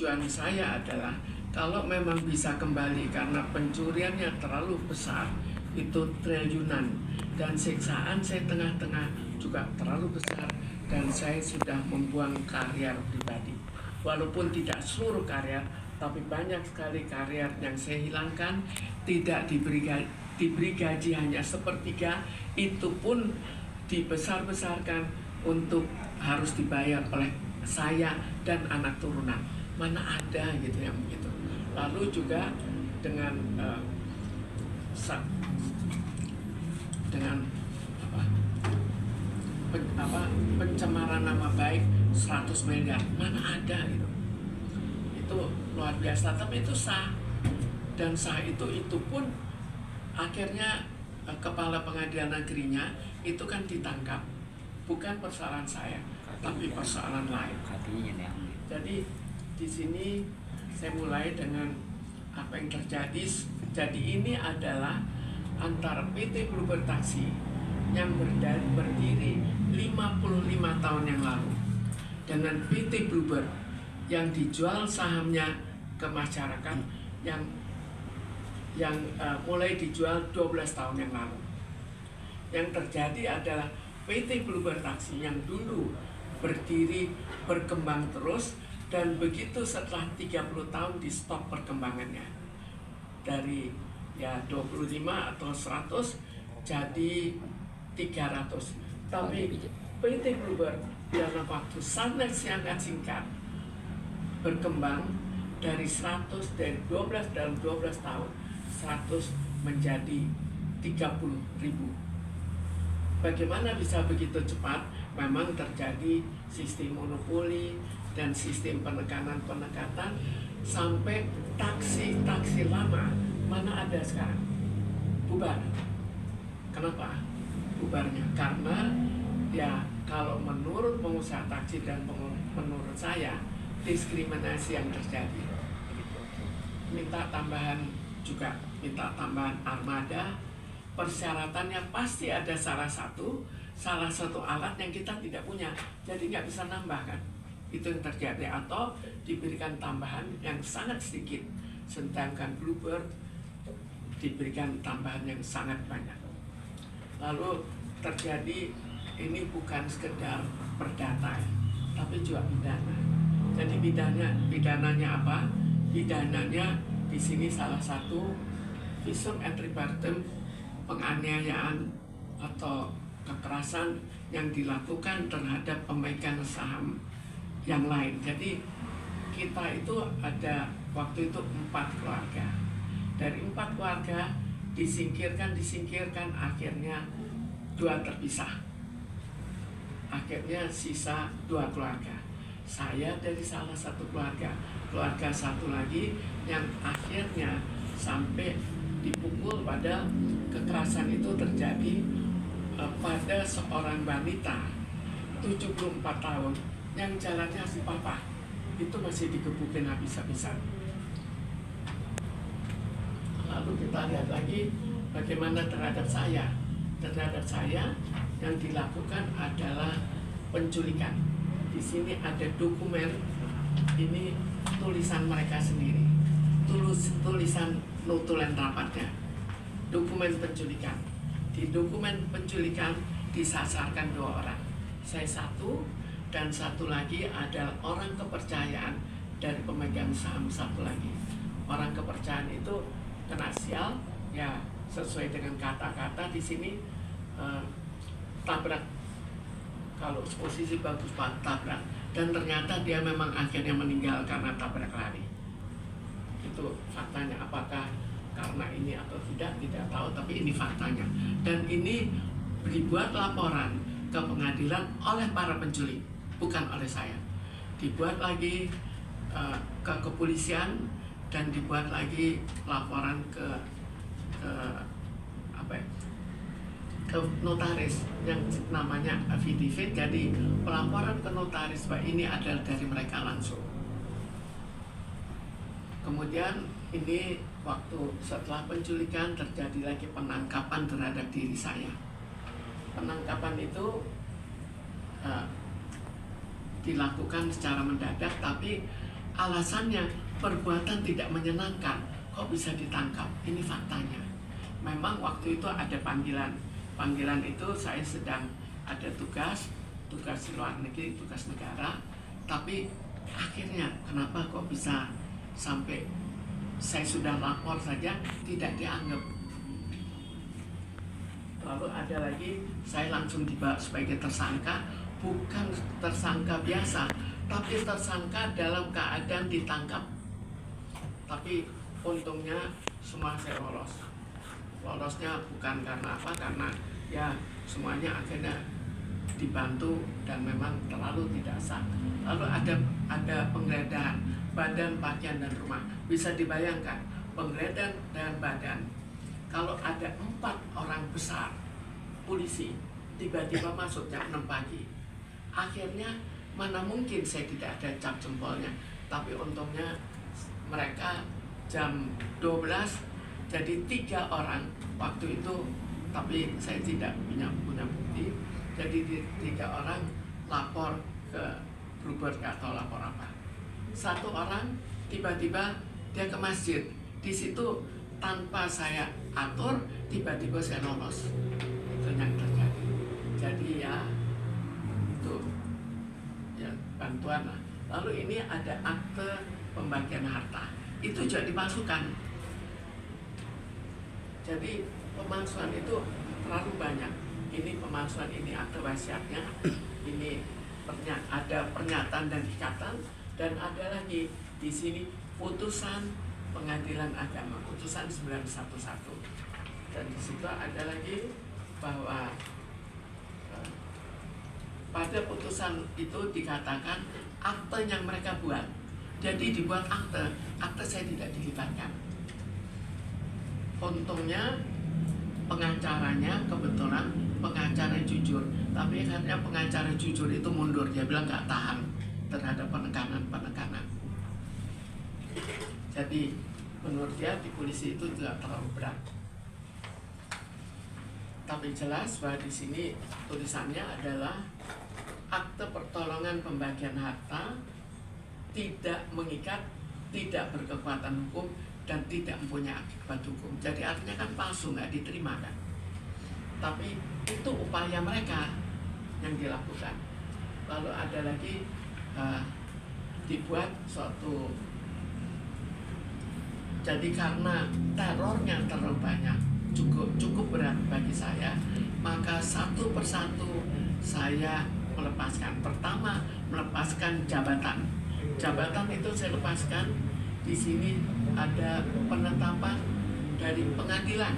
tujuan saya adalah kalau memang bisa kembali karena pencuriannya terlalu besar, itu triliunan, dan siksaan saya tengah-tengah juga terlalu besar, dan saya sudah membuang karier pribadi. Walaupun tidak seluruh karier, tapi banyak sekali karier yang saya hilangkan, tidak diberi gaji hanya sepertiga, itu pun dibesar-besarkan untuk harus dibayar oleh saya dan anak turunan. Mana ada gitu yang begitu. Lalu juga dengan pencemaran nama baik 100 miliar, mana ada gitu. Itu luar biasa, tapi itu sah. Dan sah itu pun akhirnya kepala pengadilan negerinya itu kan ditangkap. Bukan persoalan saya, tapi persoalan lain. Jadi di sini saya mulai dengan apa yang terjadi. Jadi ini adalah antara PT Bluebird Taxi yang berdiri 55 tahun yang lalu dengan PT Bluebird yang dijual sahamnya ke masyarakat yang mulai dijual 12 tahun yang lalu. Yang terjadi adalah PT Bluebird Taxi yang dulu berdiri berkembang terus, dan begitu setelah 30 tahun di stop perkembangannya dari 25 atau 100 jadi 300. Tapi PT Bluebird dalam waktu sangat singkat berkembang dari 100, dari 12 dalam 12 tahun 100 menjadi 30.000. Bagaimana bisa begitu cepat? Memang terjadi sistem monopoli dan sistem penekanan sampai taksi lama mana ada sekarang bubar. Kenapa bubarnya? Karena kalau menurut pengusaha taksi dan menurut saya diskriminasi yang terjadi. Minta tambahan armada, persyaratannya pasti ada salah satu alat yang kita tidak punya, jadi nggak bisa nambah kan. Itu yang terjadi, atau diberikan tambahan yang sangat sedikit, sedangkan Bluebird diberikan tambahan yang sangat banyak. Lalu terjadi, ini bukan sekedar perdata tapi juga pidana. Jadi pidananya apa? Pidananya di sini salah satu visum et repertum, penganiayaan atau kekerasan yang dilakukan terhadap pemegang saham yang lain. Jadi kita itu ada waktu itu 4 keluarga. Dari 4 keluarga disingkirkan, akhirnya 2 terpisah. Akhirnya sisa 2 keluarga. Saya dari salah satu keluarga satu lagi yang akhirnya sampai dipukul, pada kekerasan itu terjadi pada seorang wanita 74 tahun yang jalannya si papa itu masih digebukin habis-habisan. Lalu kita lihat lagi bagaimana terhadap saya yang dilakukan adalah penculikan. Di sini ada dokumen, ini tulisan mereka sendiri, tulisan notulen rapatnya, dokumen penculikan. Di dokumen penculikan disasarkan 2 orang, saya 1, dan 1 lagi adalah orang kepercayaan dari pemegang saham 1 lagi. Orang kepercayaan itu kena sial, ya sesuai dengan kata-kata di sini, tabrak. Kalau posisi bagus Pak, tabrak, dan ternyata dia memang akhirnya meninggal karena tabrak lari. Itu faktanya. Apakah karena ini atau tidak tahu, tapi ini faktanya. Dan ini dibuat laporan ke pengadilan oleh para penculik, bukan oleh saya. Dibuat lagi ke kepolisian, dan dibuat lagi laporan ke notaris yang namanya affidavit. Jadi pelaporan ke notaris bahwa ini adalah dari mereka langsung. Kemudian ini waktu setelah penculikan terjadi lagi penangkapan terhadap diri saya. Penangkapan itu dilakukan secara mendadak, tapi Alasannya perbuatan tidak menyenangkan, kok bisa ditangkap? Ini faktanya. Memang waktu itu ada panggilan. Panggilan itu saya sedang ada tugas di luar negeri, tugas negara. Tapi akhirnya kenapa kok bisa sampai saya sudah lapor saja tidak dianggap. Lalu ada lagi, saya langsung dibawa sebagai tersangka, bukan tersangka biasa, tapi tersangka dalam keadaan ditangkap. Tapi untungnya semua saya lolos. Lolosnya bukan karena apa, karena ya semuanya akhirnya dibantu dan memang terlalu tidak sah. Lalu ada penggeledahan badan, pakaian, dan rumah. Bisa dibayangkan penggeledahan dan badan. Kalau ada 4 orang besar polisi tiba-tiba masuk jam 6 pagi, akhirnya mana mungkin saya tidak ada cap jempolnya. Tapi untungnya mereka jam 12, jadi 3 orang waktu itu, tapi saya tidak punya bukti. Jadi 3 orang lapor ke Bluebird, nggak tahu lapor apa. 1 orang tiba-tiba dia ke masjid, di situ tanpa saya atur tiba-tiba saya lolos. Itu yang terjadi. Jadi ya itu ya bantuan lah. Lalu ini ada akte pembagian harta, itu juga dimasukkan. Jadi pemalsuan itu terlalu banyak. Ini pemalsuan, ini akte wasiatnya, ini ada pernyataan dan ikatan, dan ada lagi di sini putusan pengadilan agama, putusan 911. Dan di situ ada lagi bahwa pada putusan itu dikatakan akte yang mereka buat. Jadi dibuat akte saya tidak dilibatkan. Untungnya pengacaranya kebetulan pengacara jujur, tapi akhirnya pengacara jujur itu mundur, dia bilang nggak tahan terhadap penekanan. Jadi menurut dia di polisi itu tidak terlalu berat. Tapi jelas bahwa di sini tulisannya adalah akte pertolongan pembagian harta tidak mengikat, tidak berkekuatan hukum, dan tidak mempunyai akibat hukum. Jadi artinya kan palsu, nggak diterima kan. Tapi itu upaya mereka yang dilakukan. Lalu ada lagi dibuat suatu, jadi karena terornya terlalu banyak, cukup berat bagi saya, maka satu persatu saya melepaskan. Pertama, melepaskan jabatan. Jabatan itu saya lepaskan. Di sini ada penetapan dari pengadilan,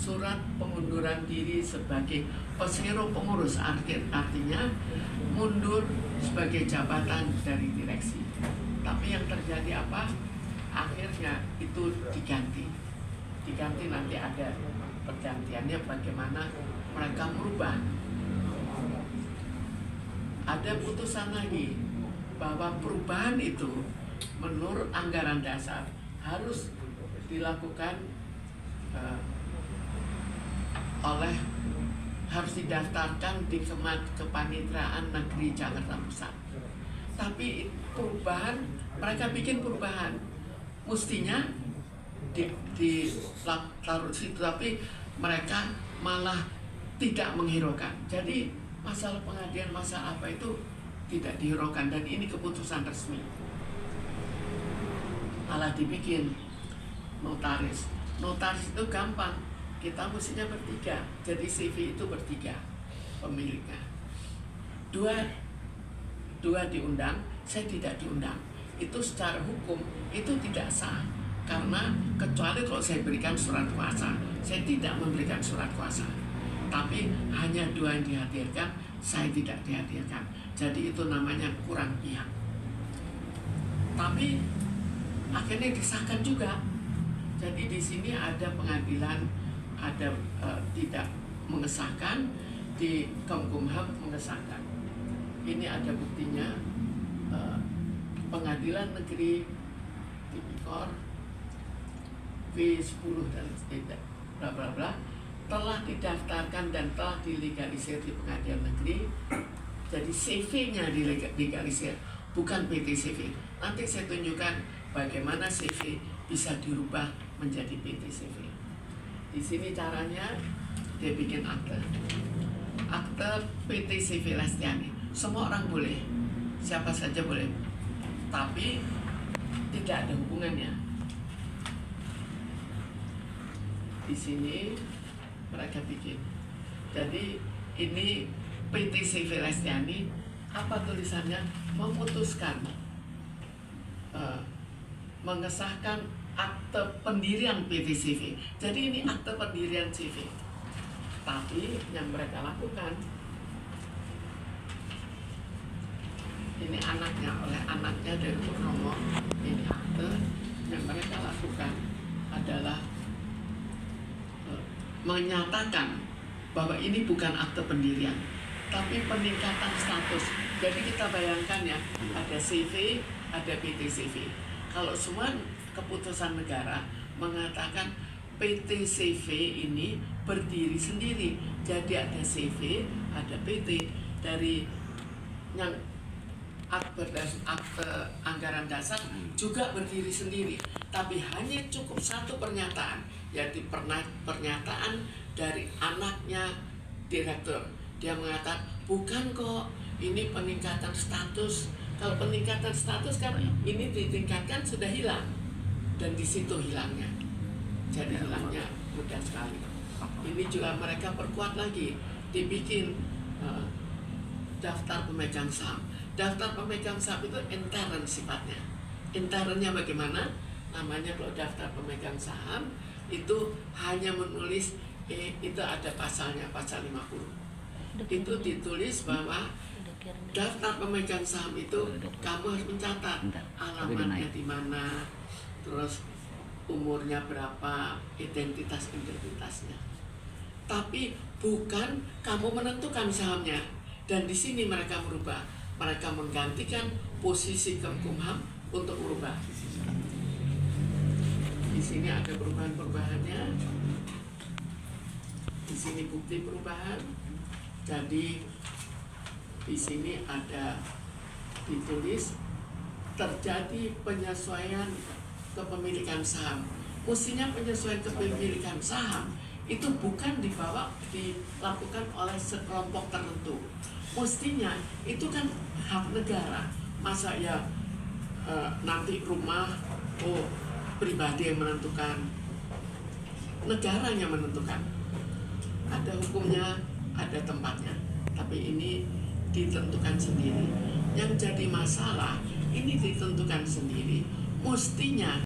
surat pengunduran diri sebagai pesero pengurus, artinya mundur sebagai jabatan dari direksi. Tapi yang terjadi apa? Akhirnya itu diganti nanti ada pergantiannya, bagaimana mereka merubah. Ada putusan lagi bahwa perubahan itu menurut anggaran dasar harus dilakukan harus didaftarkan di Kepanitraan Negeri Jakarta Pusat. Tapi perubahan, mereka bikin perubahan, mestinya ditaruh situ, tapi mereka malah tidak menghiraukan. Jadi masalah pengadilan, masalah apa itu tidak dihiraukan, dan ini keputusan resmi. Malah dibikin notaris. Notaris itu gampang, kita mestinya bertiga, jadi CV itu bertiga pemiliknya. Dua diundang, saya tidak diundang. Itu secara hukum itu tidak sah, karena kecuali kalau saya berikan surat kuasa. Saya tidak memberikan surat kuasa, tapi hanya 2 yang dihadirkan, saya tidak dihadirkan. Jadi itu namanya kurang pihak. Tapi akhirnya disahkan juga. Jadi di sini ada pengadilan, ada tidak mengesahkan, di Kemkumham mengesahkan. Ini ada buktinya, Pengadilan Negeri Tipikor V10 dan tidak bla bla bla telah didaftarkan dan telah dilegalisir di pengadilan negeri. Jadi CV-nya dilegalisir. bukan PT CV. Nanti saya tunjukkan bagaimana CV bisa dirubah menjadi PT CV. Di sini caranya dia bikin akte PT CV Lestiani. Semua orang boleh, siapa saja boleh, tapi tidak ada hubungannya. Di sini mereka bikin. Jadi ini PT CV Lestiani, apa tulisannya? Memutuskan mengesahkan akte pendirian PT CV. Jadi ini akte pendirian CV. Tapi yang mereka lakukan, ini oleh anaknya dari Purnomo. Ini akte yang mereka lakukan adalah menyatakan bahwa ini bukan akte pendirian, tapi peningkatan status. Jadi kita bayangkan ya, ada CV, ada PT CV. Kalau semua keputusan negara mengatakan PT CV ini berdiri sendiri, jadi ada CV, ada PT. Dari yang akte anggaran dasar juga berdiri sendiri, tapi hanya cukup satu pernyataan, yaitu pernyataan dari anaknya direktur. Dia mengatakan bukan kok, ini peningkatan status. Kalau peningkatan status kan ini ditingkatkan sudah hilang, dan di situ hilangnya. Jadi hilangnya mudah sekali. Ini juga mereka perkuat lagi, dibikin daftar pemegang saham. Daftar pemegang saham itu intern sifatnya. Internnya bagaimana? Namanya kalau daftar pemegang saham itu hanya menulis itu ada pasalnya, pasal 50. Itu ditulis bahwa daftar pemegang saham itu kamu harus mencatat alamatnya di mana, terus umurnya berapa, identitasnya. Tapi bukan kamu menentukan sahamnya. Dan di sini mereka merubah. Mereka menggantikan posisi Kemenkumham untuk merubah. Di sini ada perubahan-perubahannya. Di sini bukti perubahan. Jadi di sini ada ditulis terjadi penyesuaian kepemilikan saham. Mestinya penyesuaian kepemilikan saham itu bukan dilakukan oleh sekelompok tertentu. Mestinya itu kan hak negara. Masa ya nanti rumah pribadi yang menentukan, negaranya menentukan. Ada hukumnya, ada tempatnya. Tapi ini ditentukan sendiri. Yang jadi masalah ini ditentukan sendiri. Mestinya